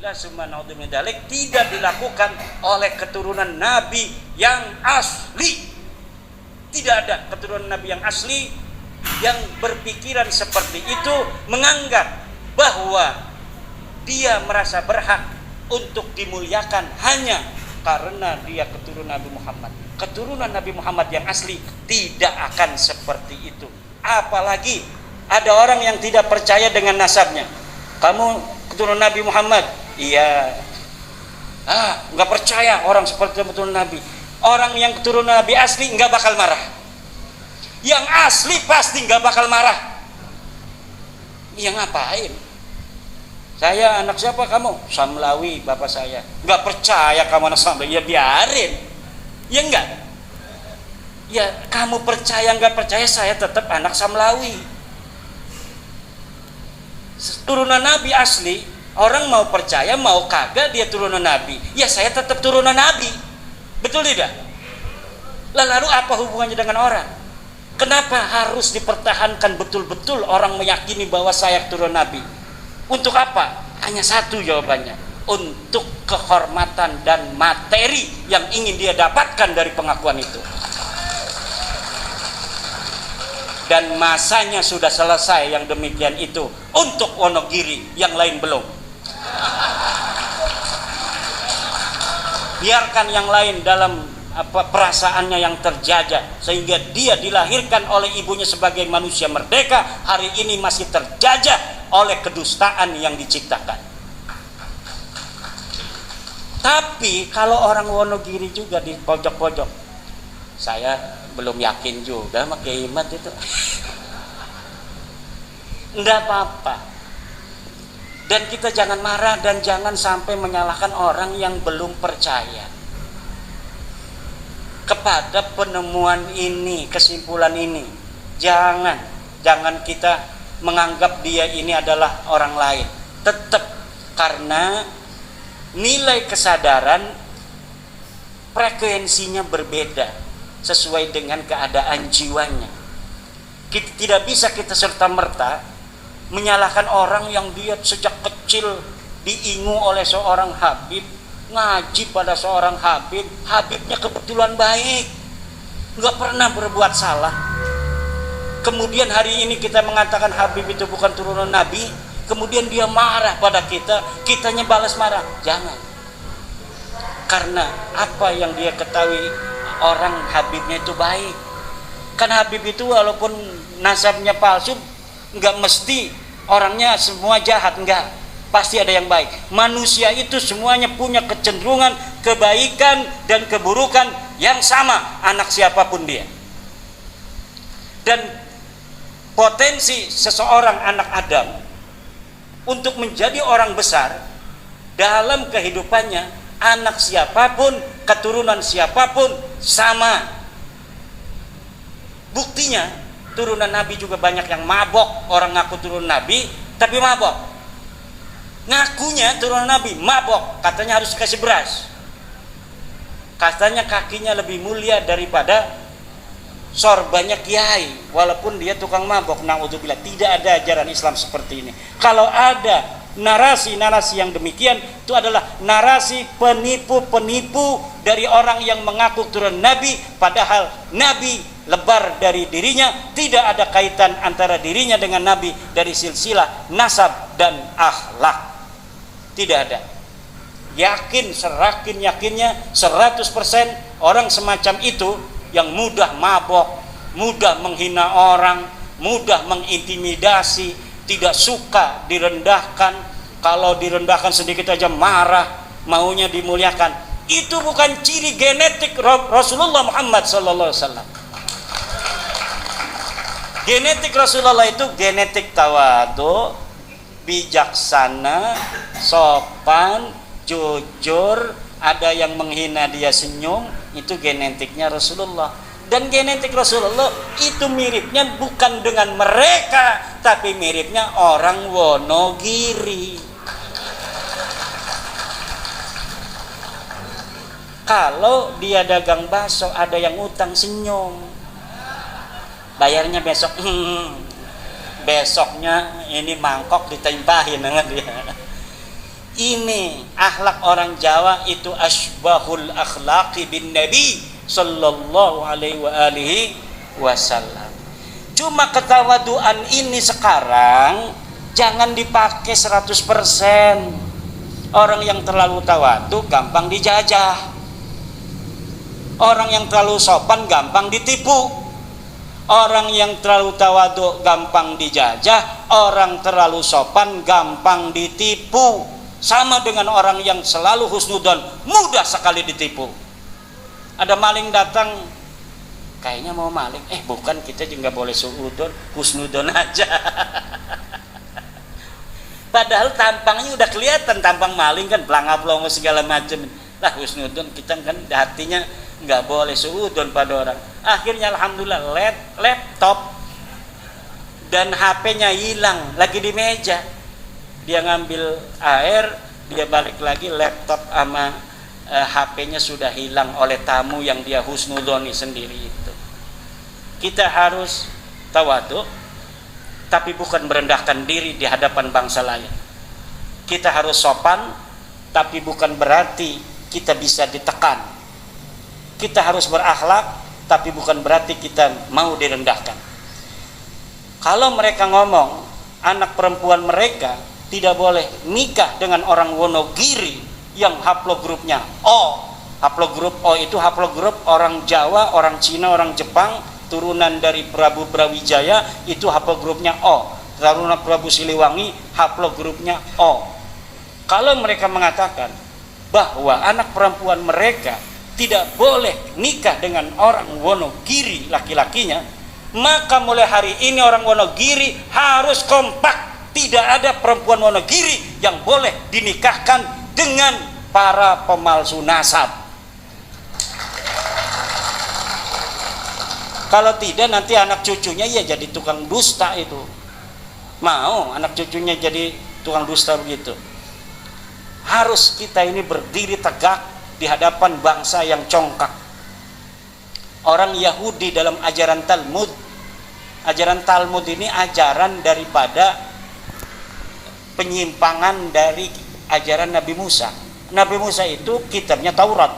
naudzubillah summa naudzubillah dalik tidak dilakukan oleh keturunan Nabi yang asli. Tidak ada keturunan Nabi yang asli yang berpikiran seperti itu, menganggap bahwa dia merasa berhak untuk dimuliakan hanya karena dia keturunan Nabi Muhammad. Keturunan Nabi Muhammad yang asli tidak akan seperti itu. Apalagi ada orang yang tidak percaya dengan nasabnya. Kamu keturunan Nabi Muhammad? Iya. Nggak percaya orang seperti keturunan Nabi. Orang yang keturunan Nabi asli nggak bakal marah. Yang asli pasti nggak bakal marah. Yang ngapain? Saya anak siapa kamu? Samlawi bapak saya. Nggak percaya kamu anak Samlawi? Ya biarin. Ya enggak? Ya kamu percaya nggak percaya, saya tetap anak Samlawi. Turunan Nabi asli, orang mau percaya mau kagak dia turunan Nabi, ya saya tetap turunan Nabi. Betul tidak? Lalu apa hubungannya dengan orang? Kenapa harus dipertahankan betul-betul orang meyakini bahwa saya turunan Nabi? Untuk apa? Hanya satu jawabannya, untuk kehormatan dan materi yang ingin dia dapatkan dari pengakuan itu. Dan masanya sudah selesai yang demikian itu untuk Wonogiri, yang lain belum. Biarkan yang lain dalam perasaannya yang terjajah, sehingga dia dilahirkan oleh ibunya sebagai manusia merdeka, hari ini masih terjajah oleh kedustaan yang diciptakan. Tapi kalau orang Wonogiri juga di pojok-pojok, saya belum yakin juga sama Kiai Imad itu. Enggak apa-apa. Dan kita jangan marah dan jangan sampai menyalahkan orang yang belum percaya kepada penemuan ini, kesimpulan ini. Jangan kita menganggap dia ini adalah orang lain. Tetap, karena nilai kesadaran frekuensinya berbeda sesuai dengan keadaan jiwanya. Tidak bisa kita serta-merta menyalahkan orang yang dia sejak kecil diingu oleh seorang Habib, ngaji pada seorang Habib, Habibnya kebetulan baik, nggak pernah berbuat salah. Kemudian hari ini kita mengatakan Habib itu bukan turunan Nabi, kemudian dia marah pada kita, kitanya balas marah. Jangan. Karena apa yang dia ketahui, orang Habibnya itu baik. Kan Habib itu walaupun nasabnya palsu, nggak mesti orangnya semua jahat, enggak. Pasti ada yang baik. Manusia itu semuanya punya kecenderungan kebaikan dan keburukan yang sama, anak siapapun dia. Dan potensi seseorang anak Adam untuk menjadi orang besar dalam kehidupannya, anak siapapun, keturunan siapapun sama. Buktinya turunan Nabi juga banyak yang mabok. Orang ngaku turunan Nabi tapi mabok. Ngakunya turunan Nabi, mabok, katanya harus kasih beras, katanya kakinya lebih mulia daripada sorbannya kiai, walaupun dia tukang mabok. Naudzubillah, tidak ada ajaran Islam seperti ini. Kalau ada narasi-narasi yang demikian, itu adalah narasi penipu-penipu dari orang yang mengaku turunan Nabi, padahal Nabi lebar dari dirinya, tidak ada kaitan antara dirinya dengan Nabi dari silsilah nasab dan akhlak. Tidak ada. Yakin, serakin yakinnya 100% orang semacam itu yang mudah mabok, mudah menghina orang, mudah mengintimidasi, tidak suka direndahkan, kalau direndahkan sedikit aja marah, maunya dimuliakan. Itu bukan ciri genetik Rasulullah Muhammad SAW. Genetik Rasulullah itu genetik tawadu, bijaksana, sopan, jujur. Ada yang menghina dia senyum, itu genetiknya Rasulullah. Dan genetik Rasulullah itu miripnya bukan dengan mereka, tapi miripnya orang Wonogiri. Kalau dia dagang bakso, ada yang utang, senyum, bayarnya besok. Besoknya ini mangkok ditempahin dengan dia. Ini akhlak orang Jawa itu asbahul akhlaqi bin Nabi sallallahu alaihi wasallam. Cuma ketawaduan ini sekarang jangan dipakai 100%. Orang yang terlalu tawadu gampang dijajah. Orang yang terlalu sopan gampang ditipu. Orang yang terlalu tawadu gampang dijajah, orang terlalu sopan gampang ditipu. Sama dengan orang yang selalu husnudon, mudah sekali ditipu. Ada maling datang, kayaknya mau maling, bukan, kita juga nggak boleh suudon, husnudon aja. Padahal tampangnya udah kelihatan, tampang maling kan pelangap-pelongo segala macam. Lah husnudon, kita kan hatinya nggak boleh suudon pada orang. Akhirnya alhamdulillah laptop dan HP-nya hilang, lagi di meja. Dia ngambil air, dia balik lagi, laptop sama HP-nya sudah hilang oleh tamu yang dia husnudoni sendiri itu. Kita harus tawadu, tapi bukan merendahkan diri di hadapan bangsa lain. Kita harus sopan, tapi bukan berarti kita bisa ditekan. Kita harus berakhlak, tapi bukan berarti kita mau direndahkan. Kalau mereka ngomong anak perempuan mereka tidak boleh nikah dengan orang Wonogiri yang haplogrupnya O. Haplogrup O itu haplogrup orang Jawa, orang Cina, orang Jepang, turunan dari Prabu Brawijaya, itu haplogrupnya O. Turunan Prabu Siliwangi, haplogrupnya O. Kalau mereka mengatakan bahwa anak perempuan mereka tidak boleh nikah dengan orang Wonogiri laki-lakinya, maka mulai hari ini orang Wonogiri harus kompak. Tidak ada perempuan Wonogiri yang boleh dinikahkan dengan para pemalsu nasab. Kalau tidak nanti anak cucunya ya jadi tukang dusta itu. Mau anak cucunya jadi tukang dusta begitu. Harus kita ini berdiri tegak di hadapan bangsa yang congkak. Orang Yahudi dalam ajaran Talmud. Ajaran Talmud ini ajaran daripada penyimpangan dari ajaran Nabi Musa. Nabi Musa itu kitabnya Taurat.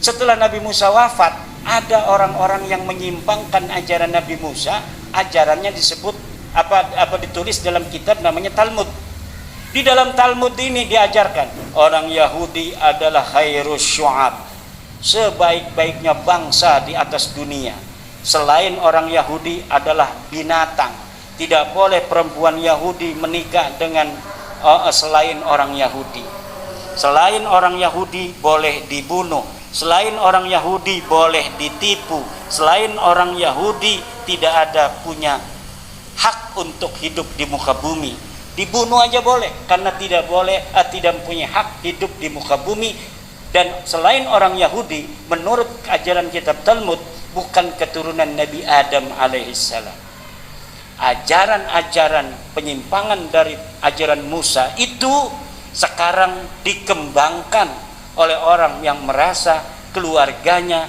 Setelah Nabi Musa wafat, ada orang-orang yang menyimpangkan ajaran Nabi Musa. Ajarannya disebut apa ditulis dalam kitab namanya Talmud. Di dalam Talmud ini diajarkan orang Yahudi adalah khairus syu'ab, sebaik-baiknya bangsa di atas dunia. Selain orang Yahudi adalah binatang. Tidak boleh perempuan Yahudi menikah dengan selain orang Yahudi. Selain orang Yahudi boleh dibunuh. Selain orang Yahudi boleh ditipu. Selain orang Yahudi tidak ada punya hak untuk hidup di muka bumi. Dibunuh aja boleh, karena tidak punya hak hidup di muka bumi. Dan selain orang Yahudi, menurut ajaran kitab Talmud, bukan keturunan Nabi Adam alaihissalam. Ajaran-ajaran penyimpangan dari ajaran Musa itu sekarang dikembangkan oleh orang yang merasa keluarganya,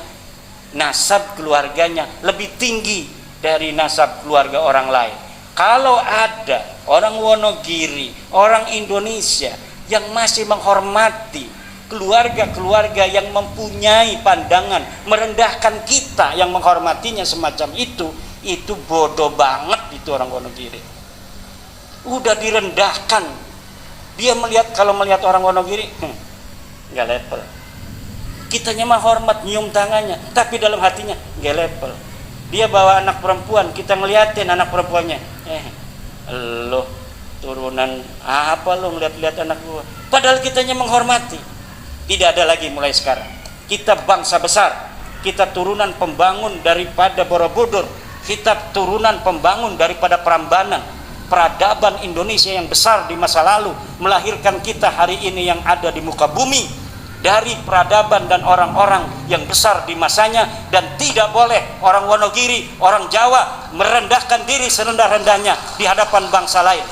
nasab keluarganya lebih tinggi dari nasab keluarga orang lain. Kalau ada orang Wonogiri, orang Indonesia yang masih menghormati keluarga-keluarga yang mempunyai pandangan merendahkan kita yang menghormatinya semacam itu bodoh banget itu orang Wonogiri. Udah direndahkan. Dia kalau melihat orang Wonogiri, nggak level. Kitanya mah hormat, nyium tangannya, tapi dalam hatinya nggak level. Dia bawa anak perempuan, kita ngeliatin anak perempuannya, lo turunan apa lo ngeliat-liat anak gua. Padahal kitanya menghormati. Tidak ada lagi mulai sekarang. Kita bangsa besar, kita turunan pembangun daripada Borobudur. Kita turunan pembangun daripada Prambanan. Peradaban Indonesia yang besar di masa lalu melahirkan kita hari ini yang ada di muka bumi dari peradaban dan orang-orang yang besar di masanya. Dan tidak boleh orang Wonogiri, orang Jawa merendahkan diri serendah-rendahnya di hadapan bangsa lain,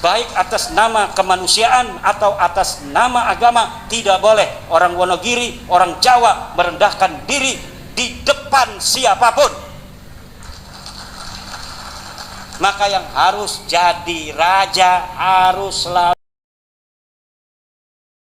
baik atas nama kemanusiaan atau atas nama agama. Tidak boleh orang Wonogiri, orang Jawa merendahkan diri di depan siapapun. Maka yang harus jadi raja harus selalu